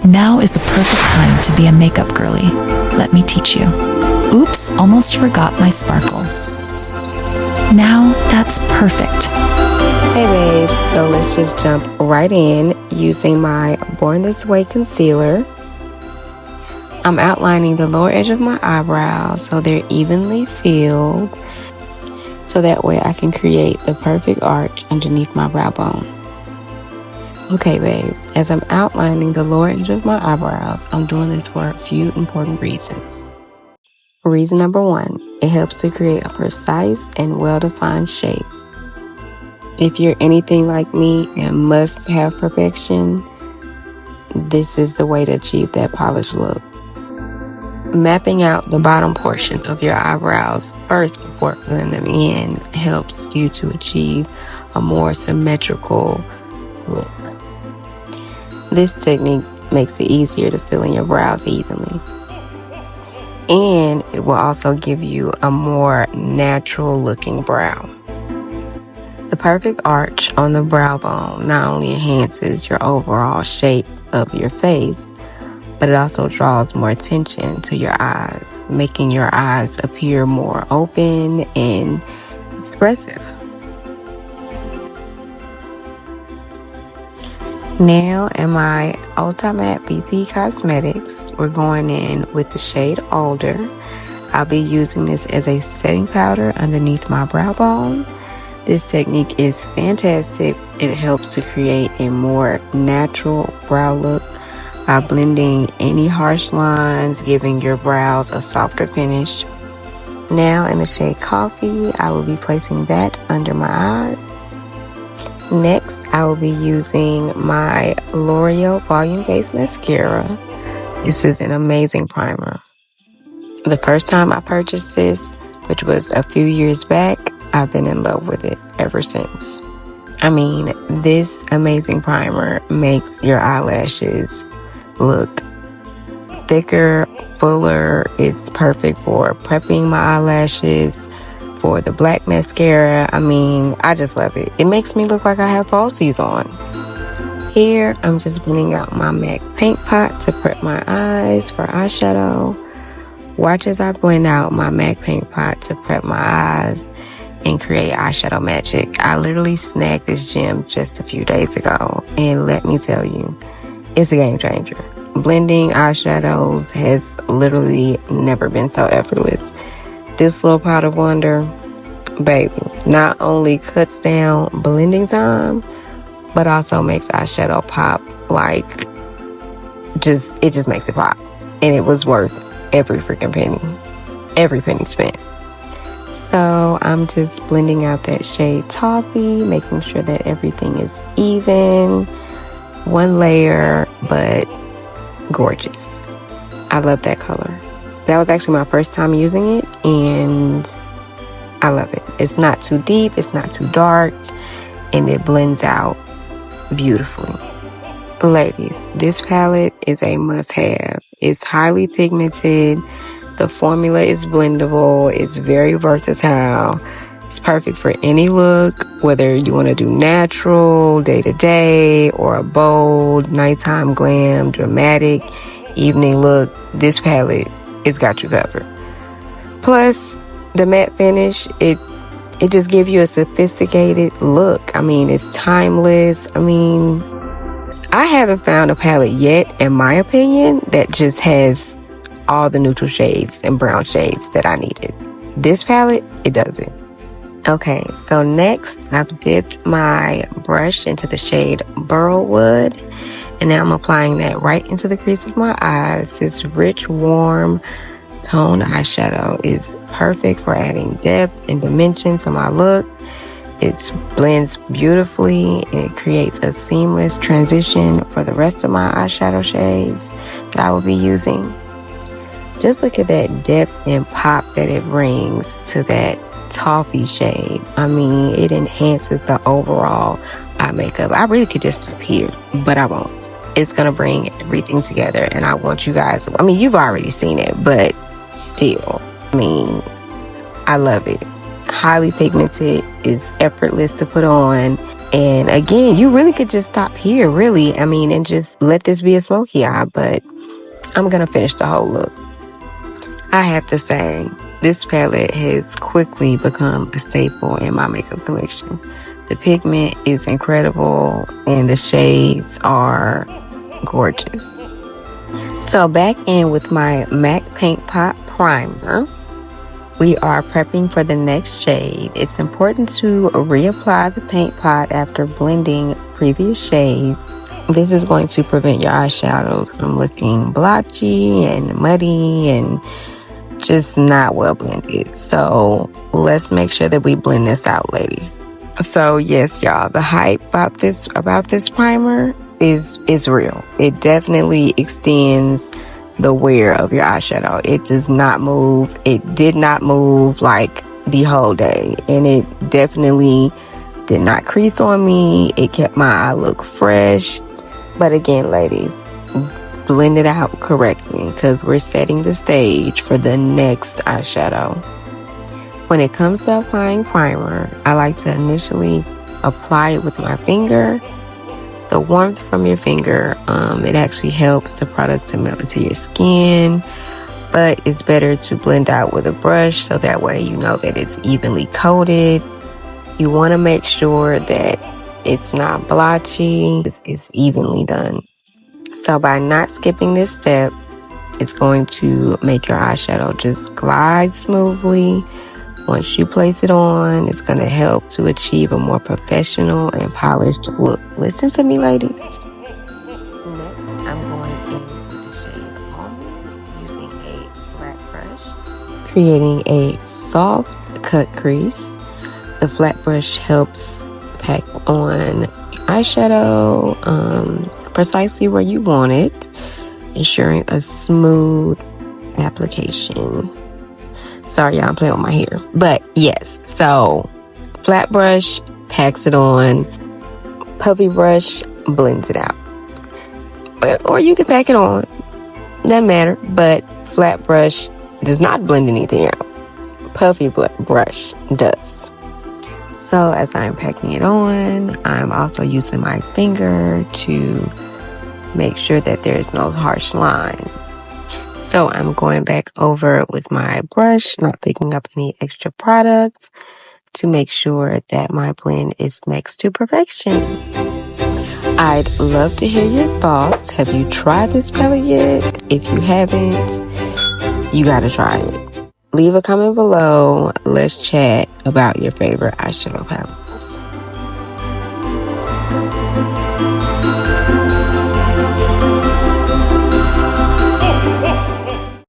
Now is the perfect time to be a makeup girly. Let me teach you. Oops, almost forgot my sparkle. Now that's perfect. Hey babes, so let's just jump right in using my Born This Way concealer. I'm outlining the lower edge of my eyebrows so they're evenly filled, so that way I can create the perfect arch underneath my brow bone. Okay babes, as I'm outlining the lower edge of my eyebrows, I'm doing this for a few important reasons. Reason number one, it helps to create a precise and well-defined shape. If you're anything like me and must have perfection, this is the way to achieve that polished look. Mapping out the bottom portion of your eyebrows first before filling them in helps you to achieve a more symmetrical look. This technique makes it easier to fill in your brows evenly. And it will also give you a more natural looking brow. The perfect arch on the brow bone not only enhances your overall shape of your face, but it also draws more attention to your eyes, making your eyes appear more open and expressive. Now in my Ulti Matte BP Cosmetics, we're going in with the shade Older. I'll be using this as a setting powder underneath my brow bone. This technique is fantastic. It helps to create a more natural brow look by blending any harsh lines, giving your brows a softer finish. Now in the shade Coffee, I will be placing that under my eye. Next, I will be using my L'Oreal Volume Base Mascara. This is an amazing primer. The first time I purchased this, which was a few years back, I've been in love with it ever since. I mean, this amazing primer makes your eyelashes look thicker, fuller. It's perfect for prepping my eyelashes, for the black mascara. I mean, I just love it. It makes me look like I have falsies on. Here, I'm just blending out my MAC paint pot to prep my eyes for eyeshadow. Watch as I blend out my MAC paint pot to prep my eyes and create eyeshadow magic. I literally snagged this gem just a few days ago, and let me tell you, it's a game changer. Blending eyeshadows has literally never been so effortless. This little pot of wonder, baby, not only cuts down blending time, but also makes eyeshadow pop like, it just makes it pop. And it was worth every freaking penny. Every penny spent. So I'm just blending out that shade Toffee, making sure that everything is even. One layer, but gorgeous. I love that color. That was actually my first time using it, and I love it. It's not too deep, it's not too dark, and it blends out beautifully. Ladies, this palette is a must-have. It's highly pigmented. The formula is blendable. It's very versatile. It's perfect for any look, whether you want to do natural, day-to-day, or a bold, nighttime glam, dramatic, evening look. This palette, it's got you covered. Plus, the matte finish, it just gives you a sophisticated look. I mean, it's timeless. I mean, I haven't found a palette yet, in my opinion, that just has all the neutral shades and brown shades that I needed. this palette, it doesn't. Okay, so next I've dipped my brush into the shade Burlwood, and now I'm applying that right into the crease of my eyes. This rich, warm tone eyeshadow is perfect for adding depth and dimension to my look. It blends beautifully and it creates a seamless transition for the rest of my eyeshadow shades that I will be using. Just look at that depth and pop that it brings to that toffee shade. I mean, it enhances the overall eye makeup. I really could just stop here, but I won't. It's gonna bring everything together, and I want you guys, I mean, you've already seen it, but still, I mean, I love it. Highly pigmented, is effortless to put on, and again, you really could just stop here, really. I mean, and just let this be a smoky eye, but I'm gonna finish the whole look. I have to say, this palette has quickly become a staple in my makeup collection. The pigment is incredible and the shades are gorgeous. So back in with my MAC Paint Pot Primer. We are prepping for the next shade. It's important to reapply the paint pot after blending previous shades. This is going to prevent your eyeshadows from looking blotchy and muddy and just not well blended. So let's make sure that we blend this out, ladies. So yes, y'all, the hype about this primer is real. It definitely extends the wear of your eyeshadow. It does not move. It did not move like the whole day, and it definitely did not crease on me. It kept my eye look fresh. But again, ladies, blend it out correctly because we're setting the stage for the next eyeshadow. When it comes to applying primer, I like to initially apply it with my finger. The warmth from your finger, it actually helps the product to melt into your skin, but it's better to blend out with a brush so that way you know that it's evenly coated. You want to make sure that it's not blotchy, it's evenly done. So by not skipping this step, it's going to make your eyeshadow just glide smoothly. Once you place it on, it's going to help to achieve a more professional and polished look. Listen to me, ladies. Next, I'm going in with the shade Almond using a flat brush, creating a soft cut crease. The flat brush helps pack on eyeshadow precisely where you want it, ensuring a smooth application. Sorry, y'all, I'm playing with my hair. But yes, so flat brush packs it on, puffy brush blends it out. Or you can pack it on, doesn't matter, but flat brush does not blend anything out. Puffy brush does. So as I'm packing it on, I'm also using my finger to make sure that there's no harsh lines. So I'm going back over with my brush, not picking up any extra products, to make sure that my blend is next to perfection. I'd love to hear your thoughts. Have you tried this palette yet? If you haven't, you gotta try it. Leave a comment below. Let's chat about your favorite eyeshadow palettes.